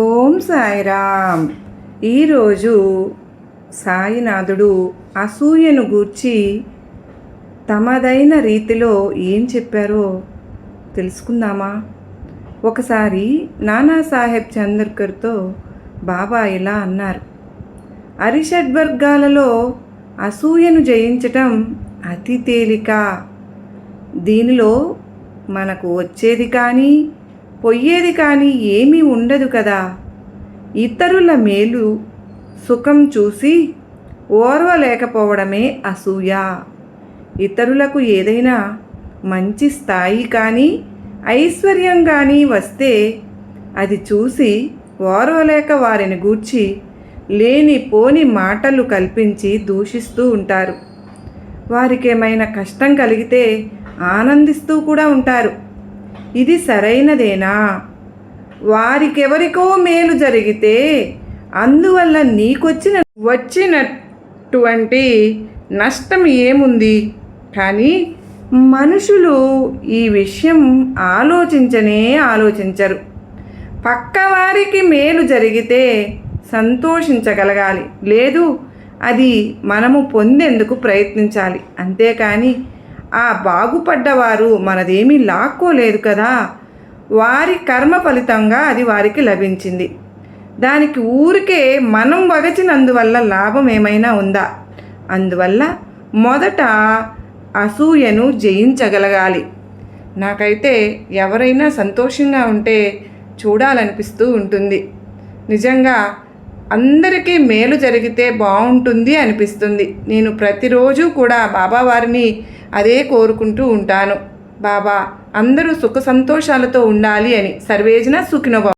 ఓం సాయిరామ్. ఈరోజు సాయినాథుడు అసూయను గూర్చి తమదైన రీతిలో ఏం చెప్పారో తెలుసుకుందామా? ఒకసారి నానాసాహెబ్ చంద్రకర్తో బాబా ఇలా అన్నారు, అరిషడ్వర్గాలలో అసూయను జయించటం అతి తేలిక. దీనిలో మనకు వచ్చేది కానీ పొయ్యేది కానీ ఏమీ ఉండదు కదా. ఇతరుల మేలు సుఖం చూసి ఓర్వలేకపోవడమే అసూయ. ఇతరులకు ఏదైనా మంచి స్థాయి కానీ ఐశ్వర్యం కానీ వస్తే అది చూసి ఓర్వలేక వారిని గూర్చి లేనిపోని మాటలు కల్పించి దూషిస్తూ ఉంటారు. వారికేమైనా కష్టం కలిగితే ఆనందిస్తూ కూడా ఉంటారు. ఇది సరైనదేనా? వారికెవరికో మేలు జరిగితే అందువల్ల వచ్చినటువంటి నష్టం ఏముంది? కానీ మనుషులు ఈ విషయం ఆలోచించరు. పక్కవారికి మేలు జరిగితే సంతోషించగలగాలి, లేదు అది మనము పొందేందుకు ప్రయత్నించాలి. అంతేకాని ఆ బాగుపడ్డవారు మనదేమీ లాక్కోలేదు కదా, వారి కర్మ ఫలితంగా అది వారికి లభించింది, దానికి ఊరికే మనం వగచినందువల్ల లాభం ఏమైనా ఉందా? అందువల్ల మొదట అసూయను జయించగలగాలి. నాకైతే ఎవరైనా సంతోషంగా ఉంటే చూడాలనిపిస్తూ ఉంటుంది. నిజంగా అందరికీ మేలు జరిగితే బాగుంటుంది అనిపిస్తుంది. నేను ప్రతిరోజు కూడా బాబావారిని అదే కోరుకుంటూ ఉంటాను. బాబా అందరూ సుఖ సంతోషాలతో ఉండాలి అని. సర్వేజన సుఖినో భవ.